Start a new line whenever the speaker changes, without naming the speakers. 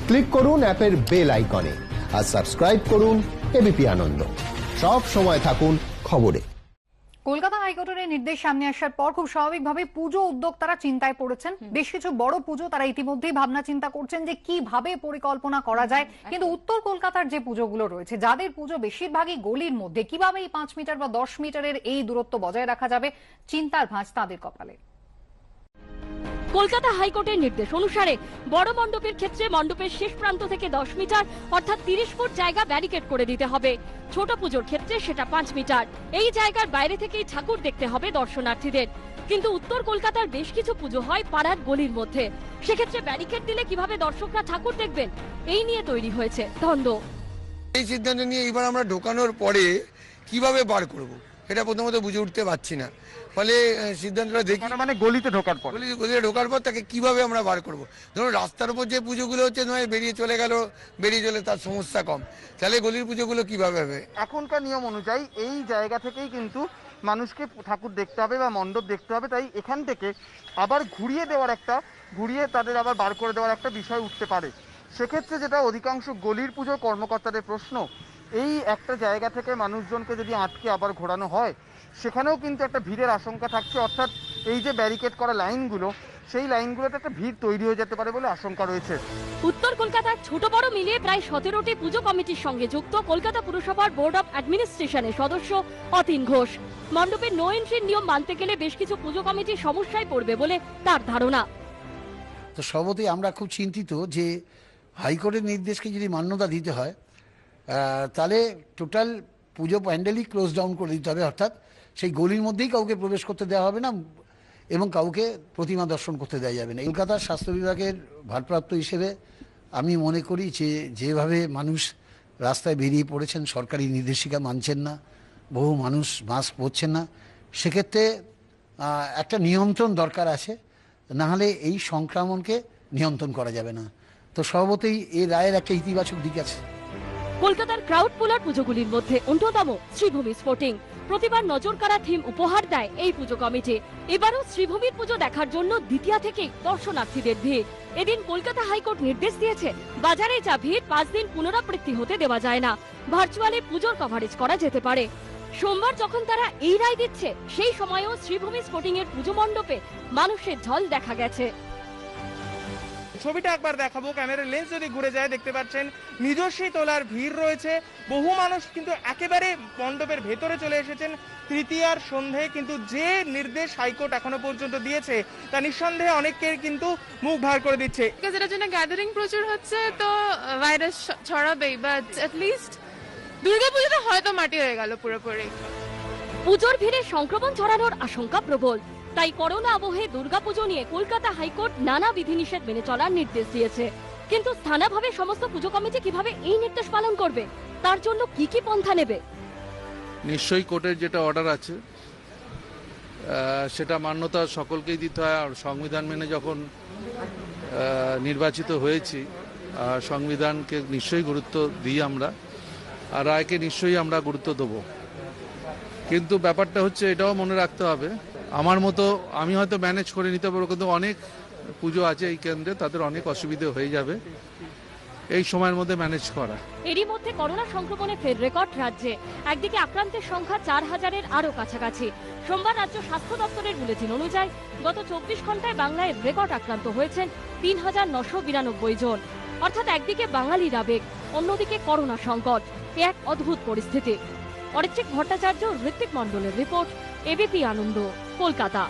Click করুন অ্যাপের bell আইকনে আর সাবস্ক্রাইব করুন এবিপি আনন্দ। সব সময় থাকুন খবরে।
কলকাতা হাইকোর্টের নির্দেশ সামনে আসার পর খুব স্বাভাবিকভাবে পুজো উদ্যোক্তারা চিন্তায় পড়েছেন। বেশ কিছু বড় পুজো তারা ইতিমধ্যেই ভাবনা চিন্তা করছেন যে কিভাবে পরিকল্পনা করা যায়। কিন্তু উত্তর কলকাতার যে পুজোগুলো রয়েছে, যাদের পুজো বেশিরভাগই গলির মধ্যে, কিভাবে এই 5 মিটার বা 10 মিটারের এই দূরত্ব বজায় রাখা যাবে, চিন্তার ভাঁজ তাদের কপালে।
কলকাতা হাইকোর্টের নির্দেশ অনুসারে বড় মণ্ডপের ক্ষেত্রে মণ্ডপের শেষ প্রান্ত থেকে 10 মিটার অর্থাৎ 30 ফুট জায়গা ব্যারিকেড করে দিতে হবে। ছোট পুজোর ক্ষেত্রে সেটা 5 মিটার। এই জায়গার বাইরে থেকেই ঠাকুর দেখতে হবে দর্শনার্থীদের। কিন্তু উত্তর কলকাতার বেশ কিছু পুজো হয় পাড়ার গলির মধ্যে, সেক্ষেত্রে ব্যারিকেড দিলে কিভাবে দর্শকরা ঠাকুর দেখবেন, এই নিয়ে তৈরি হয়েছে দ্বন্দ্ব।
এই সিদ্ধান্ত নিয়ে এবার আমরা ঢোকানোর পরে কিভাবে বার করব এটা প্রথমত বুঝে উঠতে পারছি না। ফলে সিদ্ধান্তটা দেখি,
মানে গলিতে ঢোকার পর
গলিতে ঢোকার পর তাকে কিভাবে আমরা বার করব। ধরুন রাস্তার উপর যে পুজোগুলো হচ্ছে নয় বেরিয়ে চলে গেল, বেরিয়ে চলে তার সমস্যা কম, তাহলে গলির পুজোগুলো কিভাবে হবে।
এখনকার নিয়ম অনুযায়ী এই জায়গা থেকেই কিন্তু মানুষকে ঠাকুর দেখতে হবে বা মণ্ডপ দেখতে হবে, তাই এখান থেকে আবার ঘুরিয়ে তাদের আবার বার করে দেওয়ার একটা বিষয় উঠতে পারে। সেক্ষেত্রে যেটা অধিকাংশ গলির পুজোর কর্মকর্তাদের প্রশ্ন, এই একটা জায়গা থেকে মানুষজনকে যদি আটকে আবার ঘোরানো হয়, সেখানেও কিন্তু একটা ভিড়ের আশঙ্কা থাকছে। অর্থাৎ এই যে ব্যারিকেড করা লাইনগুলো, সেই লাইনগুলোতে একটা ভিড় তৈরি হয়ে যেতে পারে বলে আশঙ্কা রয়েছে।
উত্তর কলকাতার ছোট বড় মিলিয়ে প্রায় 17টি পুজো কমিটির সঙ্গে যুক্ত কলকাতা পুরসভার বোর্ড অব অ্যাডমিনিস্ট্রেশনের সদস্য অতীন ঘোষ। মণ্ডপের নো এন্ট্রির নিয়ম মানতে গেলে বেশ কিছু পুজো কমিটি সমস্যায় পড়বে বলে তার ধারণা।
তো সর্বতই আমরা খুব চিন্তিত যে হাইকোর্টের নির্দেশকে যদি মান্যতা দিতে হয় তাহলে টোটাল পুজো প্যান্ডেলই ক্লোজ ডাউন করে দিতে হবে। অর্থাৎ সেই গলির মধ্যেই কাউকে প্রবেশ করতে দেওয়া হবে না এবং কাউকে প্রতিমা দর্শন করতে দেওয়া যাবে না। কলকাতার স্বাস্থ্য বিভাগের ভারপ্রাপ্ত হিসেবে আমি মনে করি যে যেভাবে মানুষ রাস্তায় বেরিয়ে পড়েছেন, সরকারি নির্দেশিকা মানছেন না, বহু মানুষ মাস্ক পরছেন না, সেক্ষেত্রে একটা নিয়ন্ত্রণ দরকার আছে, নাহলে এই সংক্রমণকে নিয়ন্ত্রণ করা যাবে না। তো সর্বতই এই রায়ের একটা ইতিবাচক দিক আছে।
কলকাতার ক্রাউড পুলার পুজোগুলির মধ্যে অন্যতম শ্রীভূমি স্পোর্টিং। প্রতিবার নজর কাড়া থিম উপহার দেয় এই পুজো কমিটি। এবারও শ্রীভূমির পুজো দেখার জন্য দ্বিতীয়া থেকেই দর্শনার্থীদের ভিড়। এদিন কলকাতা হাইকোর্ট নির্দেশ দিয়েছে, বাজারে যা ভিড় 5 দিন পুনরাবৃত্তি হতে দেওয়া যায় না, ভার্চুয়ালি পুজোর কভারেজ করা যেতে পারে। সোমবার যখন তারা এই রায় দিচ্ছে, সেই সময়েও শ্রীভূমি স্পোর্টিং এর পুজো মণ্ডপে মানুষের ঢল দেখা গেছে।
ছবিটা একবার দেখাবো, ক্যামেরার লেন্স যদি ঘুরে যায় দেখতে পাচ্ছেন নিজস্বী তোলার ভিড় রয়েছে। বহু মানুষ কিন্তু একেবারে মণ্ডপের ভেতরে চলে এসেছেন তৃতীয়ার সন্ধে। কিন্তু যে নির্দেশ হাইকোর্ট এখনো পর্যন্ত দিয়েছে তা নিঃসন্দেহে অনেকের কিন্তু মুখ ভার করে দিচ্ছে।
যেটার জন্য গ্যাদারিং প্রচুর হচ্ছে, তো ভাইরাস ছড়াবেই, বাট অ্যাটলিস্ট দুর্গাপুজোতে হয়তো মাটি হয়ে গেল পুরোপুরি।
পুজোর ভিড়ে সংক্রমণ ছড়ানোর আশঙ্কা প্রবল, তাই করোনা আবহে দুর্গাপুজো নিয়ে কলকাতা হাইকোর্ট নানা বিধিনিষেধ মেনে চলার নির্দেশ দিয়েছে। কিন্তু স্থানীয়ভাবে সমস্ত পুজো কমিটি কিভাবে এই নির্দেশ পালন করবে, তার জন্য কি কি পন্থা নেবে?
নিশ্চয়ই কোর্টের যেটা অর্ডার আছে সেটা মান্যতা সকলকেই দিতে হয়। আর সংবিধান মেনে যখন নির্বাচিত হয়েছি, সংবিধানকে নিশ্চয়ই গুরুত্ব দিই আমরা, আর রায়কে নিশ্চয়ই আমরা গুরুত্ব দেবো। কিন্তু ব্যাপারটা হচ্ছে এটাও মনে রাখতে হবে, আমার মতো আমি হয়তো ম্যানেজ করে নিতে পারবো, কিন্তু অনেক পুজো আছে এই কেন্দ্রে, তাদের অনেক অসুবিধে হয়ে যাবে এই সময়ের মধ্যে ম্যানেজ করা।
এরই মধ্যে করোনা সংক্রমণে ফের রেকর্ড রাজ্যে। একদিকে আক্রান্তের সংখ্যা 4000-এর আরো কাছাকাছি। সোমবার রাজ্য স্বাস্থ্য দপ্তরের বুলেটিন অনুযায়ী গত 24 ঘন্টায় বাংলায় রেকর্ড আক্রান্ত হয়েছেন 3992 জন। অর্থাৎ একদিকে বাঙালির আবেগ, অন্যদিকে করোনা সংকট। এক অদ্ভুত পরিস্থিতি। অরিত্রিক ভট্টাচার্য, ঋত্বিক মণ্ডলের রিপোর্ট, এবিপি আনন্দ, কলকাতা।